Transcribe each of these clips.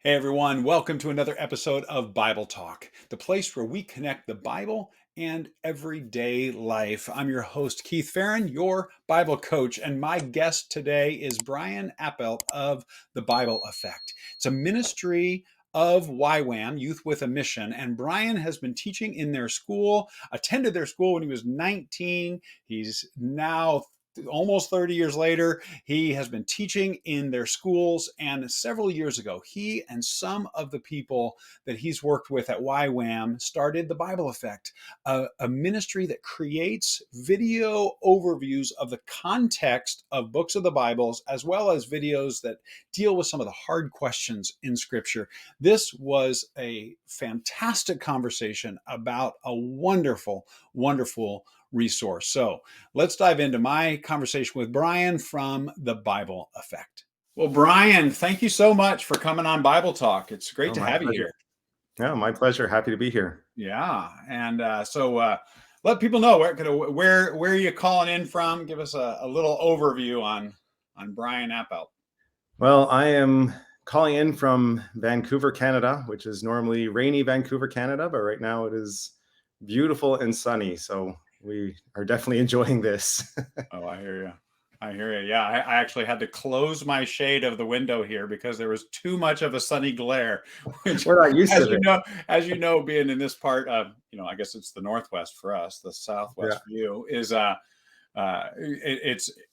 Hey everyone, welcome to another episode of Bible Talk, the place where we connect the Bible and everyday life. I'm your host, Keith Farron, your Bible coach, and my guest today is Bryan Appelt of the Bible Effect. It's a ministry of YWAM, Youth with a Mission, and Bryan has been teaching in their school, attended their school when he was 19. He's now almost 30 years later, he has been teaching in their schools. And several years ago, he and some of the people that he's worked with at YWAM started the Bible Effect, a ministry that creates video overviews of the context of books of the Bibles, as well as videos that deal with some of the hard questions in Scripture. This was a fantastic conversation about a wonderful, wonderful resource. So let's dive into my conversation with Bryan from the Bible Effect. Well, Bryan, thank you so much for coming on Bible Talk. It's great Oh, to my have you pleasure. here. Yeah, my pleasure. Happy to be here. Yeah, and so let people know where are you calling in from. Give us a little overview on Bryan Appelt. Well, I am calling in from Vancouver, Canada, which is normally rainy Vancouver, Canada, but right now it is beautiful and sunny. So we are definitely enjoying this. Oh, I hear you. I hear you. Yeah, I actually had to close my shade of the window here because there was too much of a sunny glare. Which, We're not used to this. as you know, being in this part of, I guess it's the Northwest for us, the Southwest Yeah, for you, is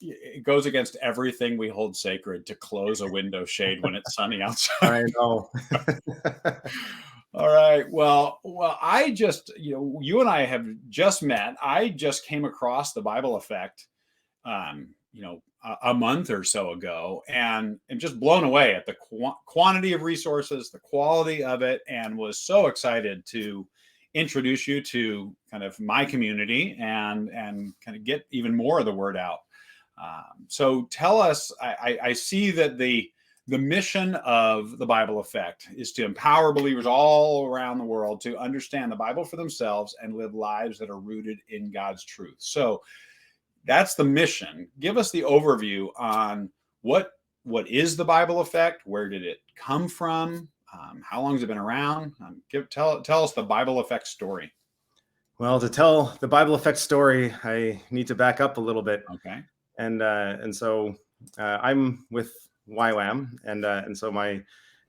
it goes against everything we hold sacred to close a window shade when it's sunny outside. I know. All right. Well, I just, you and I have just met. I just came across the Bible Effect a month or so ago, and am just blown away at the quantity of resources, the quality of it, and was so excited to introduce you to kind of my community and kind of get even more of the word out. So tell us, I see that the mission of the Bible Effect is to empower believers all around the world to understand the Bible for themselves and live lives that are rooted in God's truth. So that's the mission. Give us the overview on what is the Bible Effect? Where did it come from? How long has it been around? Tell us the Bible Effect story. Well, to tell the Bible Effect story, I need to back up a little bit. Okay. And so I'm with YWAM, and so my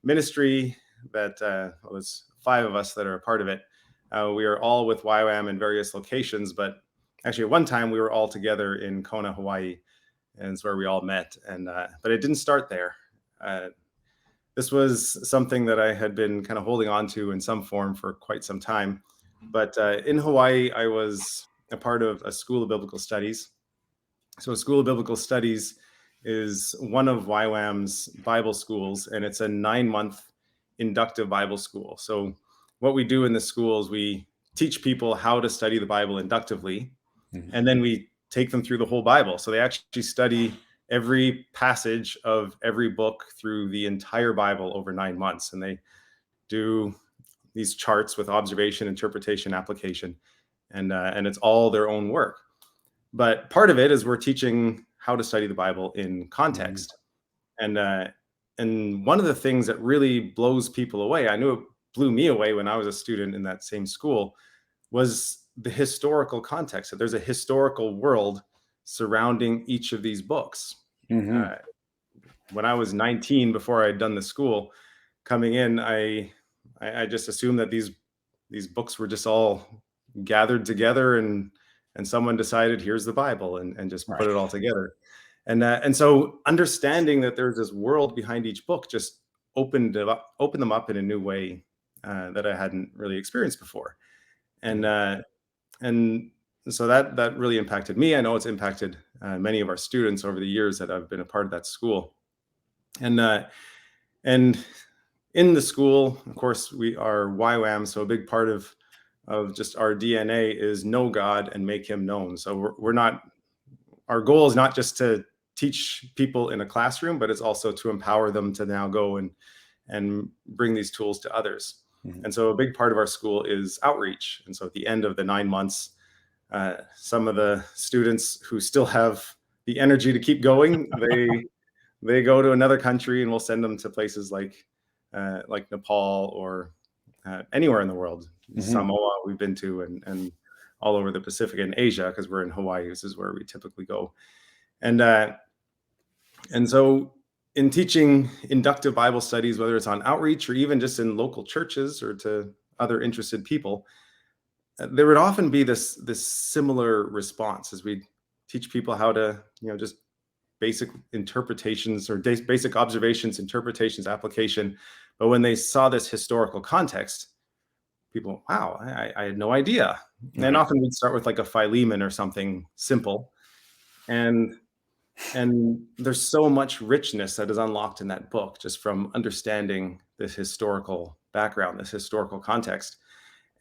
ministry that was 5 of us that are a part of it. We are all with YWAM in various locations, but actually at one time we were all together in Kona, Hawaii, and it's where we all met. And but it didn't start there. This was something that I had been kind of holding on to in some form for quite some time. But in Hawaii, I was a part of a school of biblical studies. So a school of biblical studies is one of YWAM's Bible schools, and it's a 9-month inductive Bible school. So what we do in the school is we teach people how to study the Bible inductively, and then we take them through the whole Bible. So they actually study every passage of every book through the entire Bible over 9 months. And they do these charts with observation, interpretation, application, and it's all their own work. But part of it is we're teaching how to study the Bible in context. And one of the things that really blows people away, I knew it blew me away when I was a student in that same school, was the historical context. That there's a historical world surrounding each of these books. Mm-hmm. When I was 19, before I had done the school, coming in, I just assumed that these books were just all gathered together, and someone decided, here's the Bible, and just put it all together. And so understanding that there's this world behind each book just opened them up in a new way that I hadn't really experienced before. And so that really impacted me. I know it's impacted many of our students over the years that I've been a part of that school. And in the school, of course, we are YWAM, so a big part of just our DNA is know God and make him known. So our goal is not just to teach people in a classroom, but it's also to empower them to now go and bring these tools to others. Mm-hmm. And so a big part of our school is outreach. And so at the end of the 9 months, some of the students who still have the energy to keep going, they go to another country, and we'll send them to places like like Nepal or anywhere in the world. Mm-hmm. Samoa we've been to, and all over the Pacific and Asia, because we're in Hawaii. This is where we typically go. And so in teaching inductive Bible studies, whether it's on outreach or even just in local churches or to other interested people, there would often be this similar response as we teach people how to, just basic interpretations or basic observations, interpretations, application. But when they saw this historical context, people, wow, I had no idea. Right. And often we'd start with like a Philemon or something simple. And there's so much richness that is unlocked in that book just from understanding this historical background, this historical context.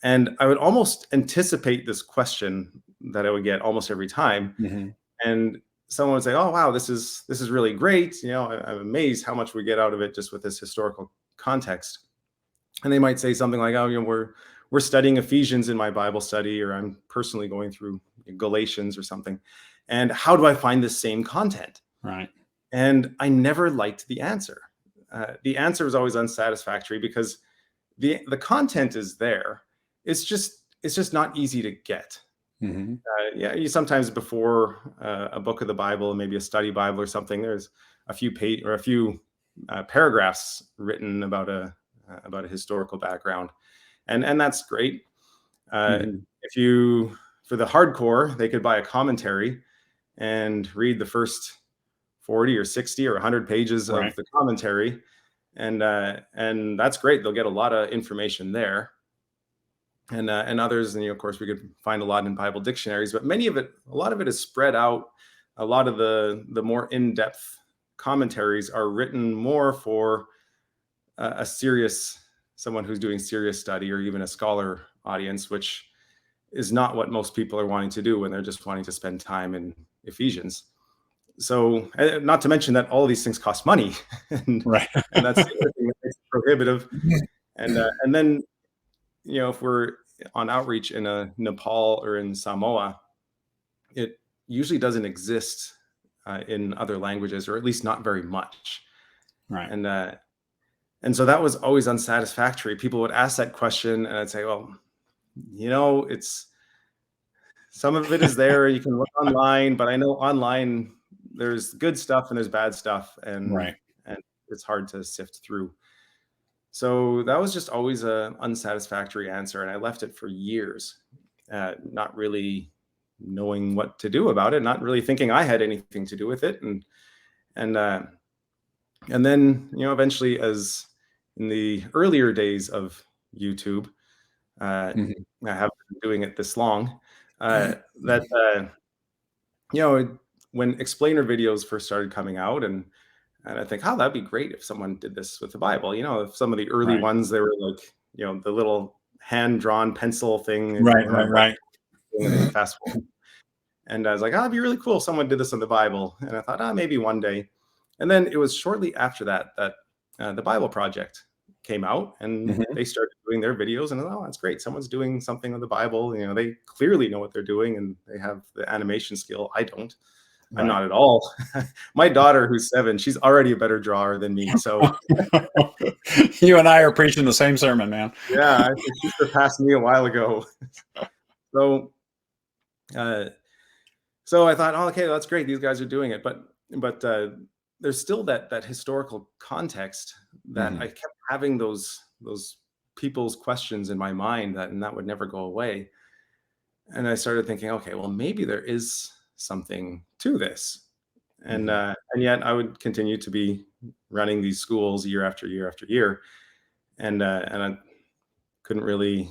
And I would almost anticipate this question that I would get almost every time. Mm-hmm. And someone would say, oh, wow, this is really great. I'm amazed how much we get out of it just with this historical context. And they might say something like, oh, we're studying Ephesians in my Bible study, or I'm personally going through Galatians or something. And how do I find the same content? Right. And I never liked the answer. The answer was always unsatisfactory because the content is there. It's just not easy to get. Mm-hmm. You sometimes before a book of the Bible, maybe a study Bible or something, there's a few paragraphs written about a historical background, and that's great. Mm-hmm. If you, for the hardcore, they could buy a commentary and read the first 40 or 60 or 100 pages Right. of the commentary, and that's great. They'll get a lot of information there. And others, and of course, we could find a lot in Bible dictionaries, but a lot of it is spread out. A lot of the more in-depth commentaries are written more for someone who's doing serious study, or even a scholar audience, which is not what most people are wanting to do when they're just wanting to spend time in Ephesians. So, not to mention that all of these things cost money, and Right. and that's the other thing that makes it prohibitive. And then, if we're on outreach in a Nepal or in Samoa, it usually doesn't exist in other languages, or at least not very much. Right. And so that was always unsatisfactory. People would ask that question, and I'd say, well, it's, some of it is there. You can look online, but I know online there's good stuff and there's bad stuff, and Right. and it's hard to sift through. So that was just always a unsatisfactory answer, and I left it for years, not really knowing what to do about it, not really thinking I had anything to do with it, and then eventually, as in the earlier days of YouTube, Mm-hmm. I haven't been doing it this long, when explainer videos first started coming out, and I think, oh, that'd be great if someone did this with the Bible. If some of the early Right. ones, they were like, the little hand-drawn pencil thing. Right. Fast forward. And I was like, oh, it'd be really cool if someone did this in the Bible. And I thought, maybe one day. And then it was shortly after that the Bible Project came out, and Mm-hmm. they started doing their videos. And that's great. Someone's doing something with the Bible. They clearly know what they're doing, and they have the animation skill. I don't. Right. I'm not at all. My daughter, who's 7, she's already a better drawer than me. So you and I are preaching the same sermon, man. Yeah, I think she surpassed me a while ago. So I thought, oh, okay, that's great. These guys are doing it, but there's still that historical context that I kept having those people's questions in my mind, and that would never go away. And I started thinking, okay, well, maybe there is something to this. And yet I would continue to be running these schools year after year after year. And I couldn't really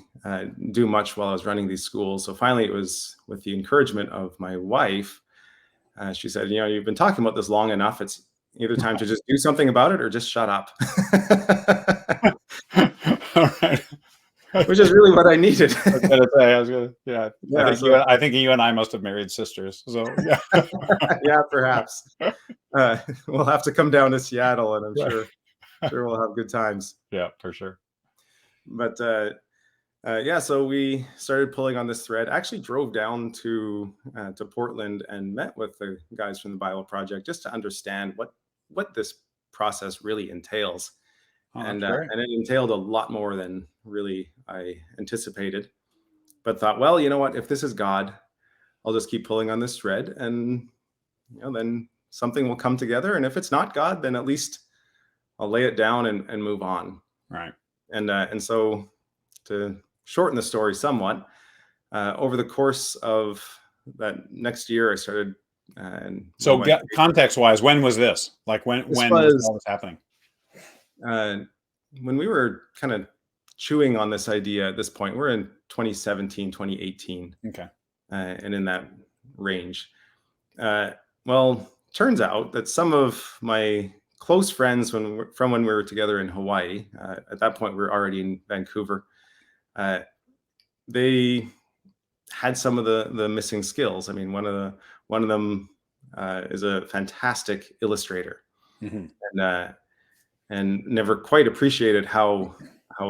do much while I was running these schools. So finally, it was with the encouragement of my wife. She said, you've been talking about this long enough. It's either time to just do something about it or just shut up. All right. Which is really what I needed. I was gonna say, I think you and I must have married sisters. So yeah. Yeah, perhaps. We'll have to come down to Seattle, and I'm sure we'll have good times. Yeah, for sure. But so we started pulling on this thread. Actually drove down to Portland and met with the guys from the Bible Project just to understand what this process really entails. Oh, that's great. And it entailed a lot more than really I anticipated. But thought, well, you know what? If this is God, I'll just keep pulling on this thread, and then something will come together. And if it's not God, then at least I'll lay it down and move on. Right. And so, to shorten the story somewhat, over the course of that next year, I started. So context-wise, when was this? Like when This was was all this happening? when we were kind of chewing on this idea at this point. We're in 2017, 2018. Okay. And in that range. Well, turns out that some of my close friends from when we were together in Hawaii, at that point we were already in Vancouver, they had some of the missing skills. I mean, one of them is a fantastic illustrator, Mm-hmm. and never quite appreciated how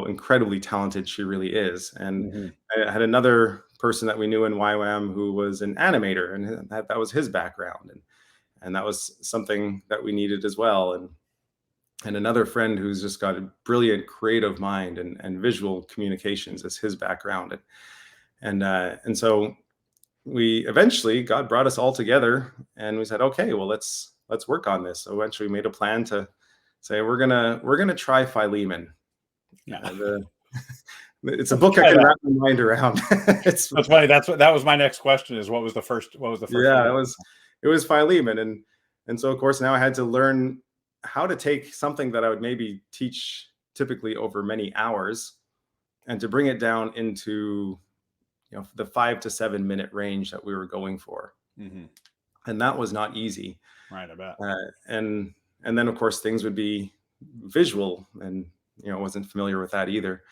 incredibly talented she really is. And Mm-hmm. I had another person that we knew in YWAM who was an animator, and that was his background, and that was something that we needed as well. And another friend who's just got a brilliant creative mind and visual communications as his background. And so we eventually, God brought us all together, and we said, okay, well, let's work on this. So eventually we made a plan to say, we're gonna try Philemon. Yeah. It's a book I can wrap my mind around. That's funny. That was my next question, is what was the first Yeah, it was Philemon. And so of course now I had to learn how to take something that I would maybe teach typically over many hours, and to bring it down into the 5 to 7 minute range that we were going for. Mm-hmm. And that was not easy. Right, I bet. And then of course things would be visual, and wasn't familiar with that either.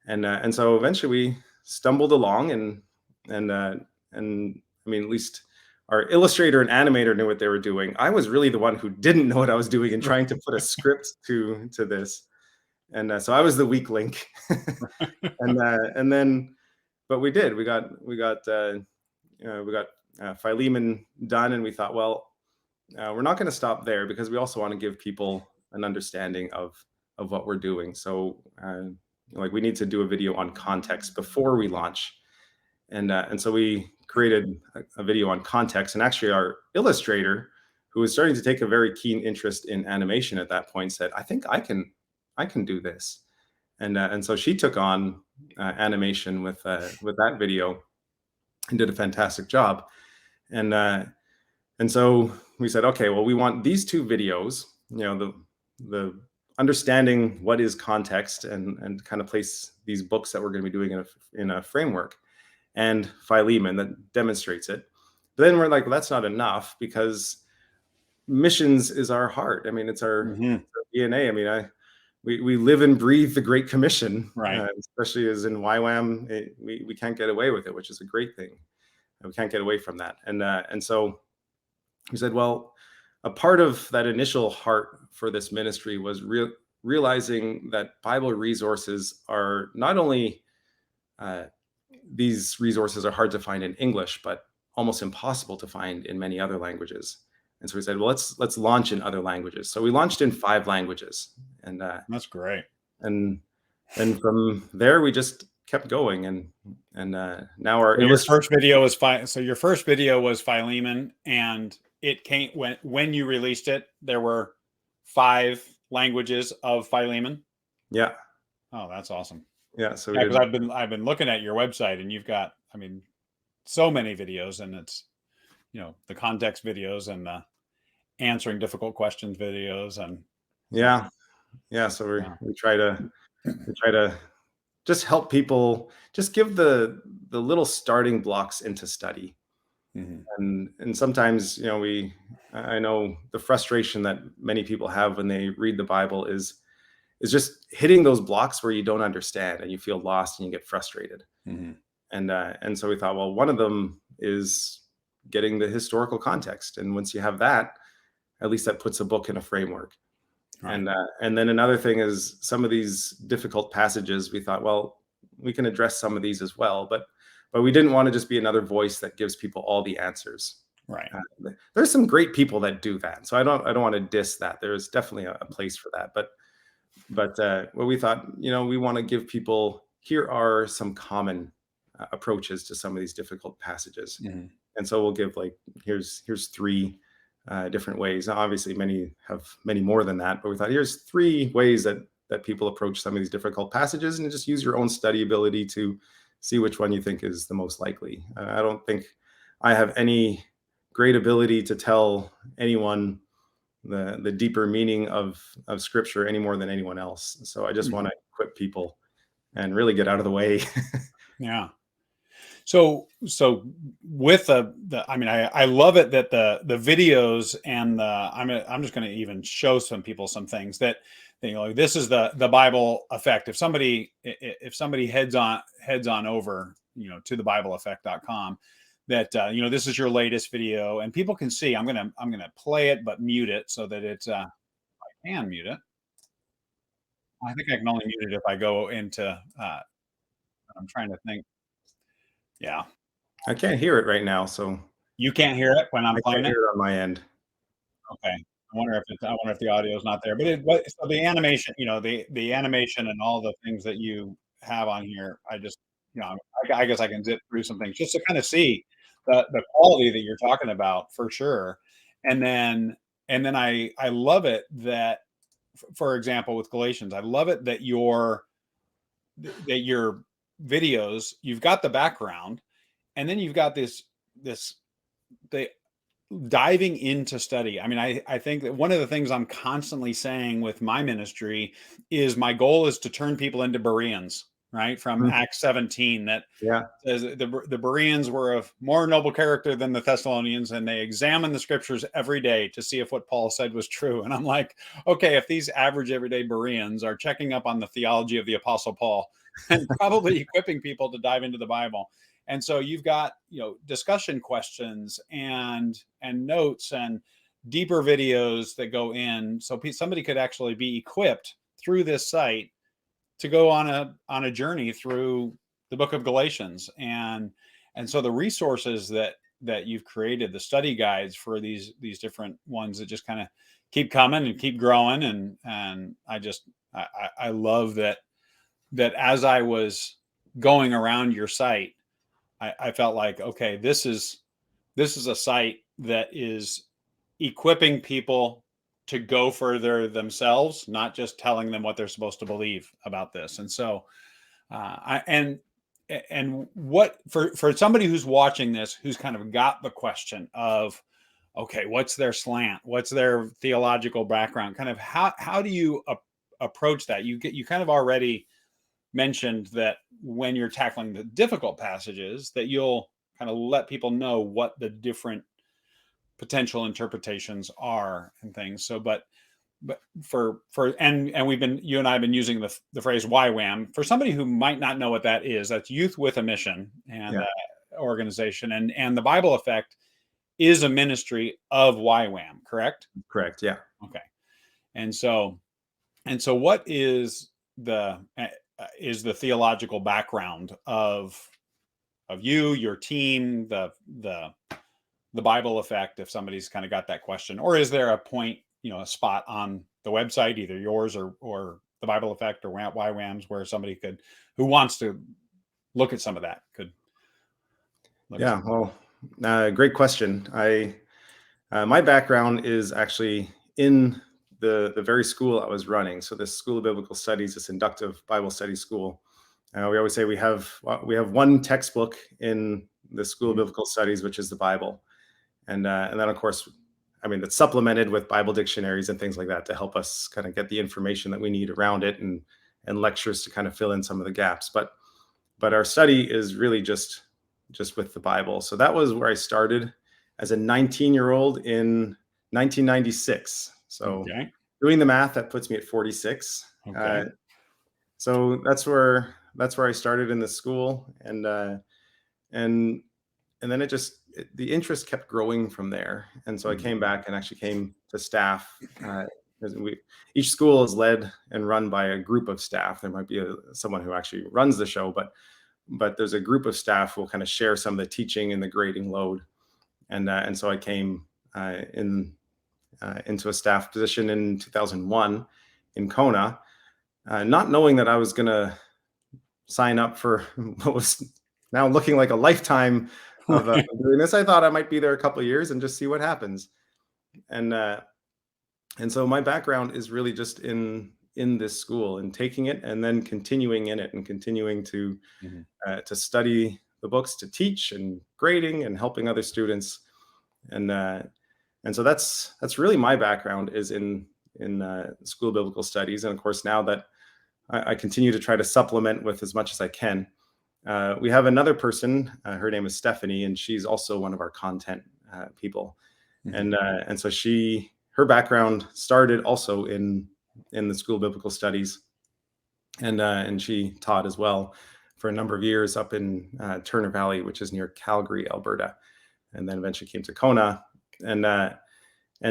And so eventually we stumbled along, and I mean, at least our illustrator and animator knew what they were doing. I was really the one who didn't know what I was doing and trying to put a script to this. And so I was the weak link. And then, but we did. We got Philemon done, and we thought, well, we're not going to stop there, because we also want to give people an understanding of what we're doing. So like, we need to do a video on context before we launch. And so we created a video on context. And actually our illustrator, who was starting to take a very keen interest in animation at that point, said, I think I can do this. And so she took on animation with that video, and did a fantastic job. And so we said, okay, well, we want these two videos, the understanding what is context, and kind of place these books that we're going to be doing in a framework, and Philemon that demonstrates it. But then we're like, well, that's not enough, because missions is our heart. I mean, it's our DNA. I mean, we live and breathe the Great Commission, right? Especially as in YWAM, we can't get away with it, which is a great thing. We can't get away from that. And so we said, well, a part of that initial heart for this ministry was realizing that Bible resources are not only these resources are hard to find in English, but almost impossible to find in many other languages. And so we said, well, let's launch in other languages. So we launched in 5 languages, and that's great. And from there we just kept going, and now our your first video was Philemon, and it came when you released it. There were 5 languages of Philemon. Yeah. Oh, that's awesome. Yeah. So because I've been looking at your website, and you've got, I mean, so many videos, and it's the context videos, and the answering difficult questions videos, and yeah. So we try to just help people, just give the little starting blocks into study. Mm-hmm. And sometimes, I know the frustration that many people have when they read the Bible is just hitting those blocks where you don't understand, and you feel lost, and you get frustrated. Mm-hmm. And so we thought, well, one of them is getting the historical context. And once you have that, at least that puts a book in a framework. Right. And then another thing is, some of these difficult passages, we thought, well, we can address some of these as well, but we didn't want to just be another voice that gives people all the answers. Right. There's some great people that do that, so I don't want to diss that. There's definitely a place for that, but But what we thought, we want to give people, here are some common approaches to some of these difficult passages. Mhm. And so we'll give like, here's three different ways. Now, obviously, many have many more than that, but we thought here's three ways that people approach some of these difficult passages, and just use your own study ability to see which one you think is the most likely. I don't think I have any great ability to tell anyone the deeper meaning of Scripture any more than anyone else. So I just want Mhm. to equip people and really get out of the way. Yeah. So with I mean, I love it that the videos and I'm just going to even show some people some things that, this is the Bible effect. If somebody heads on over, to the BibleEffect.com, that, this is your latest video, and people can see. I'm gonna play it but mute it so that it's I can mute it. I think I can only mute it if I go into I'm trying to think. Yeah. I can't hear it right now, so You can't hear it when I'm I can't playing it? hear it on my end. Okay. I wonder if the audio is not there, but so the animation, the animation and all the things that you have on here, I just, I guess I can zip through some things just to kind of see the quality that you're talking about for sure. And then I love it that, for example, with Galatians, I love it that your videos, you've got the background, and then you've got this the diving into study. I mean, I think that one of the things I'm constantly saying with my ministry is my goal is to turn people into Bereans, right? From Mhm. Acts 17, that Yeah. says the Bereans were of more noble character than the Thessalonians, and they examined the scriptures every day to see if what Paul said was true. And I'm like, okay, if these average everyday Bereans are checking up on the theology of the Apostle Paul and probably equipping people to dive into the Bible. And so you've got, discussion questions and notes and deeper videos that go in, so somebody could actually be equipped through this site to go on a journey through the book of Galatians. And so the resources that you've created, the study guides for these different ones that just kind of keep coming and keep growing. And I love that as I was going around your site, I felt like, okay, this is a site that is equipping people to go further themselves, not just telling them what they're supposed to believe about this. And so, and what, for somebody who's watching this, who's kind of got the question of, okay, what's their slant, what's their theological background, kind of how do you approach that? You kind of already mentioned that when you're tackling the difficult passages, that you'll kind of let people know what the different potential interpretations are and things. So, but and you and I have been using the phrase YWAM for somebody who might not know what that is. That's Youth with a Mission and Yeah. organization, and the Bible Effect is a ministry of YWAM, correct? Correct. Yeah. Okay. And so what is the theological background of you, your team, the Bible Effect, if somebody's kind of got that question? Or is there a point, a spot on the website, either yours or the Bible Effect or YWAM's, where somebody who wants to look at some of that, could look at Yeah. some? Well, great question. My background is actually in the very school I was running. So this School of Biblical Studies, this inductive Bible study school. We always say we have one textbook in the School of Mhm. Biblical Studies, which is the Bible, and then of course, I mean, it's supplemented with Bible dictionaries and things like that to help us kind of get the information that we need around it, and lectures to kind of fill in some of the gaps. But our study is really just with the Bible. So that was where I started as a 19-year-old in 1996. So Okay. doing the math, that puts me at 46. Okay. So that's where I started in the school, and and then the interest kept growing from there. And so I Mhm. came back and actually came to staff. Each school is led and run by a group of staff. There might be someone who actually runs the show, but there's a group of staff who will kind of share some of the teaching and the grading load. And so I came into a staff position in 2001 in Kona. not knowing that I was going to sign up for what was now looking like a lifetime of Right. doing this, I thought I might be there a couple of years and just see what happens. And so my background is really just in this school and taking it and then continuing in it and continuing Mhm. to study the books, to teach and grading and helping other students. And so that's really my background, is in school of biblical studies. And of course, now that I continue to try to supplement with as much as I can. We have another person. Her name is Stephanie, and she's also one of our content people. Mhm. And so her background started also in the School of Biblical Studies, and she taught as well for a number of years up in Turner Valley, which is near Calgary, Alberta, and then eventually came to Kona, and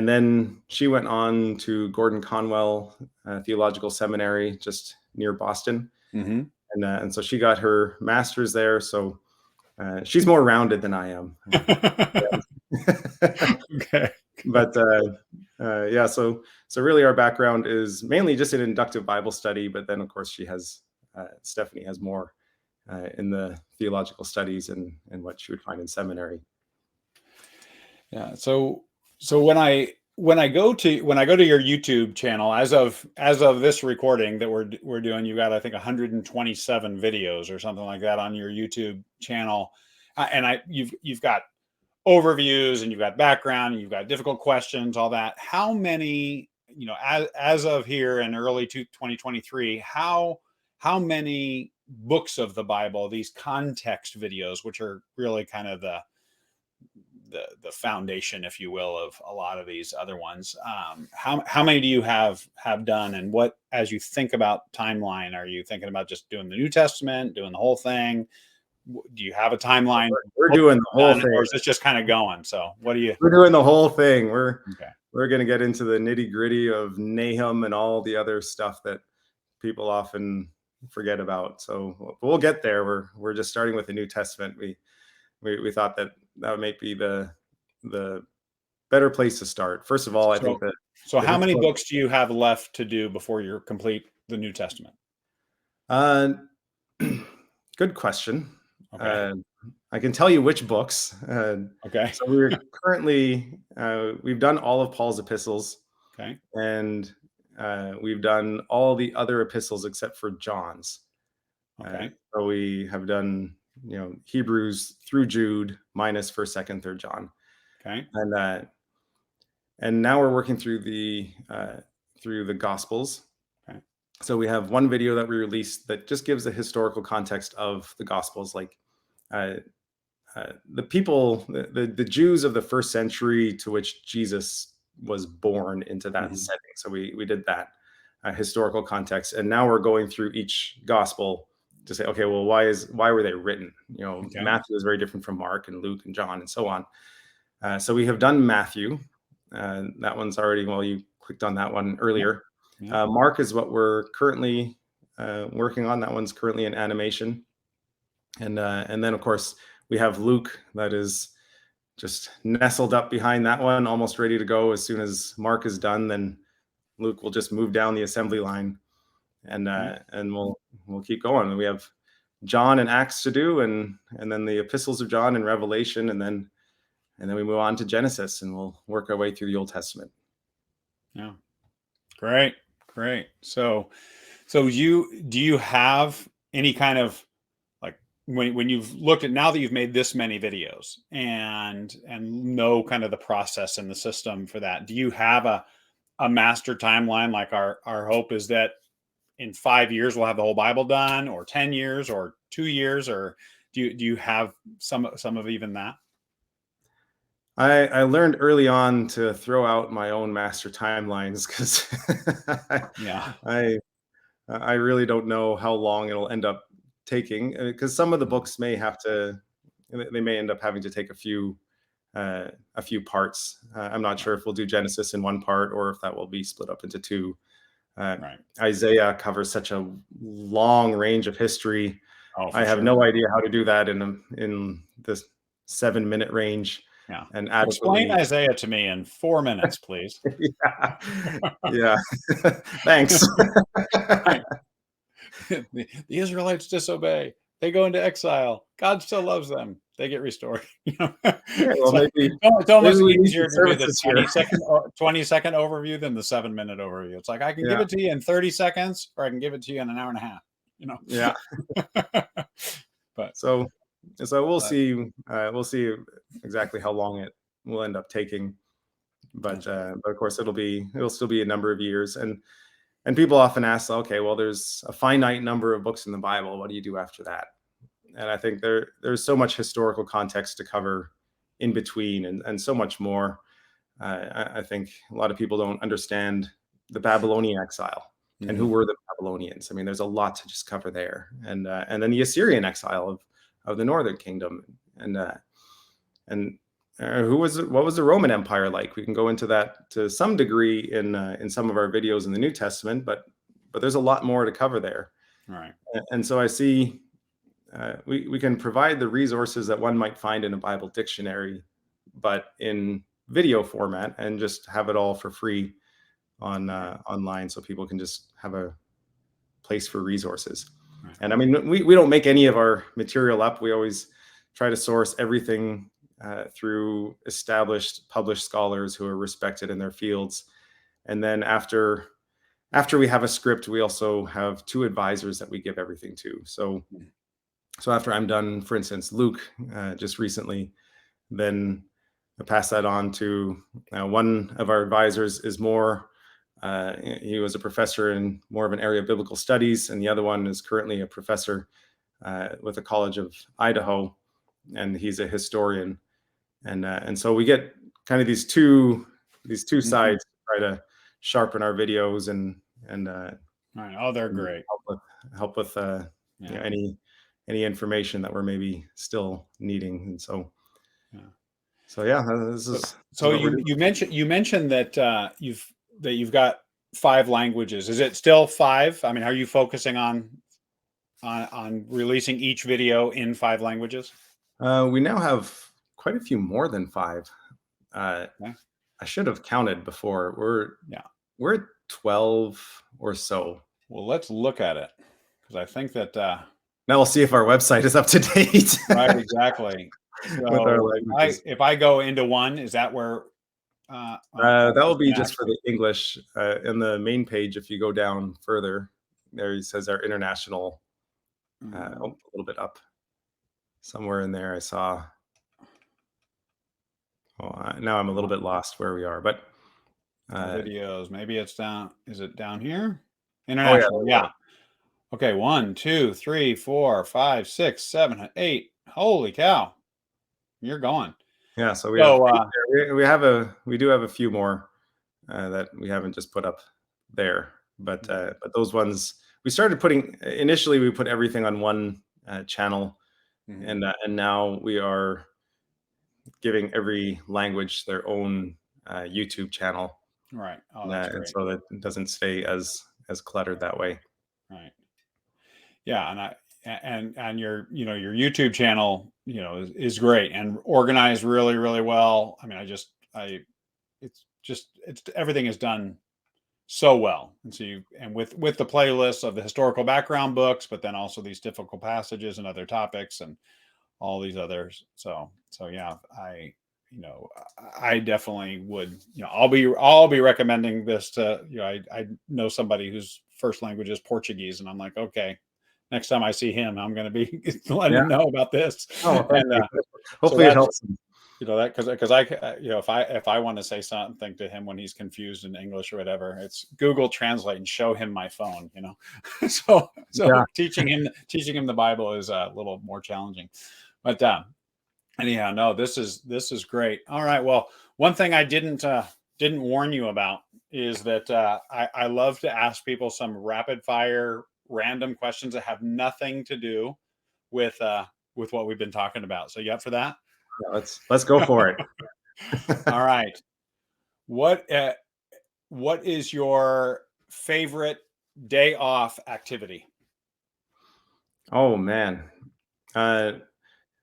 then she went on to Gordon Conwell Theological Seminary just near Boston, Mhm. and so she got her master's there. So she's more rounded than I am. Okay. But yeah, so really our background is mainly just in inductive Bible study, but then of course Stephanie has more in the theological studies and what she would find in seminary. Yeah. So when I go to your YouTube channel, as of this recording that we're doing, you got, I think, 127 videos or something like that on your YouTube channel, and you've got overviews and you've got background and you've got difficult questions, all that. How many, as of here in early 2023, how many books of the Bible, these context videos, which are really kind of the foundation, if you will, of a lot of these other ones. How many do you have done, and what, as you think about timeline, are you thinking about just doing the New Testament, doing the whole thing? Do you have a timeline We're doing the whole done, or thing. is this just kind of going? So what do you? We're doing the whole thing. Okay. We're going to get into the nitty gritty of Nahum and all the other stuff that people often forget about. So we'll get there. We're just starting with the New Testament. We thought that might be the better place to start. First of all, I think So that so the how many historical. books do you have left to do before you're complete the New Testament? Uh, good question. Okay. Uh, I can tell you which books. Okay. So we've done all of Paul's epistles, Okay. and we've done all the other epistles except for John's. Okay. So we have done, Hebrews through Jude minus First, Second, Third John, Okay. and now we're working through the Gospels. Okay. So we have one video that we released that just gives a historical context of the Gospels, like uh, the people, the Jews of the first century to which Jesus was born into that Mhm. setting. So we did that historical context, and now we're going through each gospel to say, okay, well, why were they written? Okay. Matthew is very different from Mark and Luke and John and so on. So we have done Matthew. That one's already, well, you clicked on that one Yep. earlier. Yep. Mark is what we're currently working on. That one's currently in animation, and then of course we have Luke, that is just nestled up behind that one, almost ready to go. As soon as Mark is done, then Luke will just move down the assembly line, Okay. and we'll keep going. We have John and Acts to do, and then the epistles of John and Revelation, and then we move on to Genesis, and we'll work our way through the Old Testament. Yeah. Great. Great. So do you have any kind of, like, when you've looked at, now that you've made this many videos and know kind of the process and the system for that, do you have a master timeline? Like, our hope is that in 5 years we'll have the whole Bible done, or 10 years, or 2 years, or do you have some of even that? I learned early on to throw out my own master timelines, because Yeah. I I really don't know how long it'll end up taking, because some of the books they may end up having to take a few parts. I'm not Right. sure if we'll do Genesis in one part or if that will be split up into two. Uh, Right. Isaiah covers such a long range of history. Oh, I for have sure. no idea how to do that in this 7-minute range. Yeah. and Explain adequately. Isaiah to me in 4 minutes, please. Yeah. Yeah. Thanks. Right. The Israelites disobey. They go into exile. God still loves them. They get restored. Okay, It's well, like, maybe it's almost we need some easier to do the services here. 20-second overview than the 7-minute overview. It's like I can give Yeah. it to you in 30 seconds, or I can give it to you in an hour and a half. Yeah. But So we'll uh, see. We'll see exactly how long it will end up taking. that's right. But of course, it'll still be a number of years. And people often ask, okay, well, there's a finite number of books in the Bible. What do you do after that? And I think there's so much historical context to cover in between, and so much more. I think a lot of people don't understand the Babylonian exile and who Mhm. were the Babylonians. I mean, there's a lot to just cover there, and then the Assyrian exile of the northern kingdom, and what was the Roman Empire like? We can go into that to some degree in some of our videos in the New Testament, but there's a lot more to cover there. Right. And so I see we can provide the resources that one might find in a Bible dictionary, but in video format, and just have it all for free on online, so people can just have a place for resources. Right. And I mean, we don't make any of our material up. We always try to source everything through established, published scholars who are respected in their fields. And then after we have a script, we also have two advisors that we give everything to. So after I'm done, for instance, Luke just recently, then I pass that on to one of our advisors is more. He was a professor in more of an area of biblical studies, and the other one is currently a professor with the College of Idaho, and he's a historian. And so we get kind of these two Mhm. sides to try to sharpen our videos and Right. Oh, they're great. help with Yeah. any information that we're maybe still needing. And so Yeah. so yeah, this So, is so what we're you doing. you mentioned that you've got 5 languages. Is it still 5? I mean, are you focusing on releasing each video in 5 languages? We now have quite a few more than five. Uh, Yeah. I should have counted before. Yeah. We're at 12 or so. Well, let's look at it because I think that Now we'll see if our website is up to date right, exactly. with our So languages. if I go into one, is that where That will it's be gonna just for actually? the English. In the main page, if you go down further, there it says our international. A Mm, little bit up, somewhere in there, I saw. Oh, now I'm a little bit lost where we are, but uh, videos. Maybe it's down. Is it down here? oh yeah, International. there we Yeah. go. Okay. 1, 2, 3, 4, 5, 6, 7, 8. Holy cow! You're going. Yeah, so we have So 8 there. We do have a few more that we haven't just put up there, but those ones we started putting initially. We put everything on one channel, mhm. and now we are giving every language their own YouTube channel, Right. Oh, that's and great. so that it doesn't stay as cluttered that way. Right. Yeah, and your your YouTube channel is great and organized really well. I mean, it's everything is done so well, and so with the playlists of the historical background books, but then also these difficult passages and other topics and all these others. So yeah, I definitely would. I'll be recommending this to I know somebody whose first language is Portuguese, and I'm like, okay, next time I see him, I'm going to be letting Yeah. him know about this. Oh, well, thank And you. so Hopefully, it that's helps. that because I if I want to say something to him when he's confused in English or whatever, it's Google Translate and show him my phone. So Yeah. teaching him the Bible is a little more challenging, but anyhow, no, this is great. All right, well, one thing I didn't warn you about is that I love to ask people some rapid fire random questions that have nothing to do with what we've been talking about. So you up for that? Yeah, let's go for it. All right. What what is your favorite day off activity? Oh man. Uh,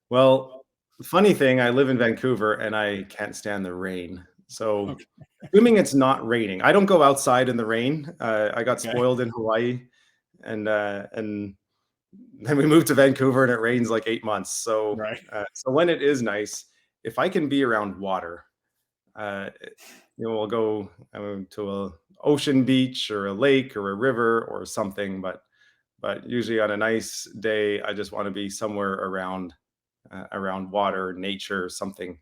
well, funny thing, I live in Vancouver and I can't stand the rain. So, Okay. assuming it's not raining, I don't go outside in the rain. I got Okay. spoiled in Hawaii, and then we moved to Vancouver, and it rains like 8 months. So, Right. so when it is nice, if I can be around water, uh, we'll go to a ocean beach or a lake or a river or something. But usually on a nice day, I just want to be somewhere around water, nature, something.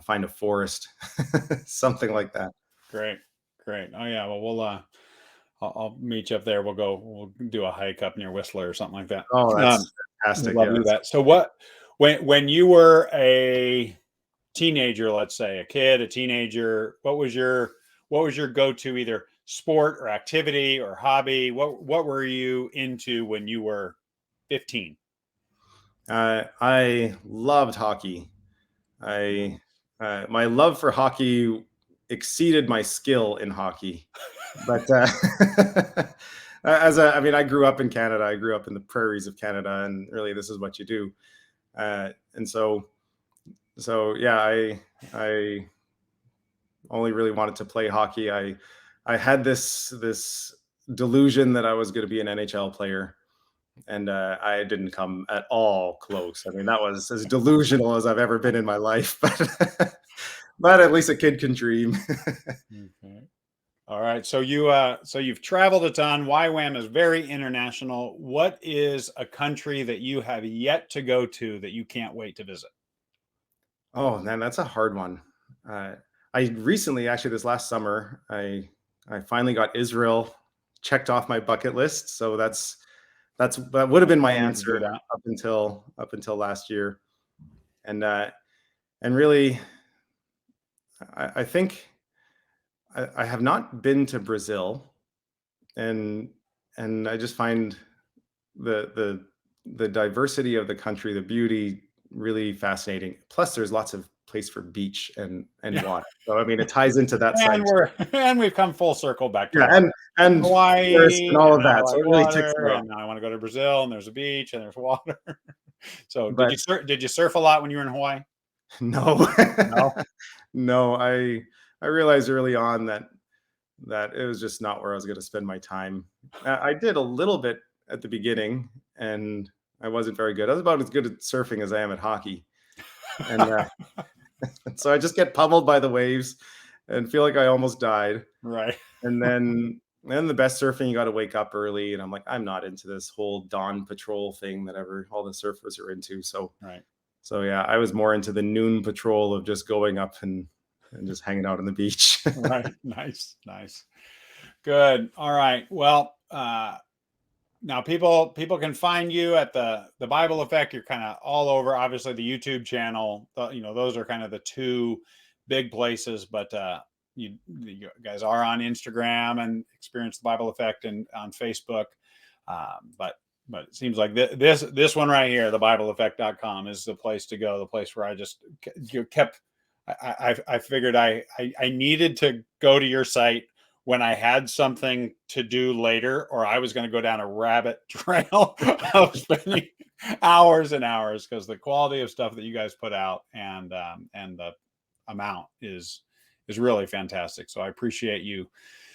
Find a forest, something like that. Great. Great. Oh yeah. Well, I'll meet you up there. We'll do a hike up near Whistler or something like that. Oh, Um, that's would fantastic. love Yeah, to do that's that. So when you were a teenager, let's say a kid, a teenager, what was your go-to either sport or activity or hobby? What were you into when you were 15? I loved hockey. I My love for hockey exceeded my skill in hockey. But I mean, I grew up in Canada. I grew up in the prairies of Canada, and really, this is what you do. And so yeah, I only really wanted to play hockey. I had this delusion that I was going to be an NHL player, and I didn't come at all close. I mean, that was as delusional as I've ever been in my life. But at least a kid can dream. Okay. All right. So you've traveled a ton. YWAM is very international. What is a country that you have yet to go to that you can't wait to visit? Oh man, that's a hard one. Uh, I recently, actually, this last summer, I finally got Israel checked off my bucket list. So that would have been my I need to do answer that. up until last year, and really, I think I have not been to Brazil, and I just find the the diversity of the country, the beauty, really fascinating. Plus, there's lots of place for beach and Yeah. water. So I mean, it ties into that And side too. we've come full circle back to Yeah, water. and forests Hawaii, and all and of I that. So like it really ticks water, it off. and now I want to go to Brazil, and there's a beach, and there's water. So But did you surf a lot when you were in Hawaii? no, No. no, I realized early on that it was just not where I was going to spend my time. I did a little bit at the beginning, and I wasn't very good. I was about as good at surfing as I am at hockey, and so I just get pummeled by the waves and feel like I almost died. Right. And then the best surfing, you got to wake up early, and I'm like, I'm not into this whole dawn patrol thing that all the surfers are into. So Right. so yeah, I was more into the noon patrol of just going up and just hanging out on the beach. Right. Nice. Nice. Good. All right. Well, now people can find you at the Bible Effect. You're kind of all over. Obviously, the YouTube channel. Those are kind of the two big places. But you guys are on Instagram and Experience the Bible Effect and on Facebook. But it seems like this one right here, thebibleeffect.com, is the place to go. The place where I just kept. I figured I needed to go to your site when I had something to do later, or I was going to go down a rabbit trail of spending hours and hours, because the quality of stuff that you guys put out and the amount is really fantastic. So I appreciate you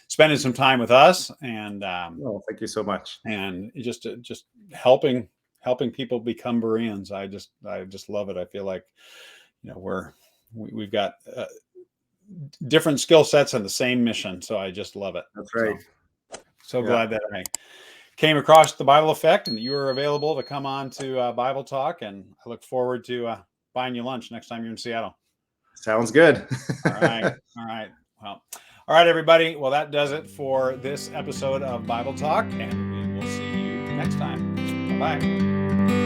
spending some time with us Oh, thank you so much. and just helping people become Bereans. I just love it. I feel like we've got different skill sets and the same mission. So I just love it. That's So right. Yeah, glad that I came across the Bible Effect and that you were available to come on to Bible Talk. And I look forward to buying you lunch next time you're in Seattle. sounds good. All right. All right. Well, all right, everybody. Well, that does it for this episode of Bible Talk. And we will see you next time. Bye bye.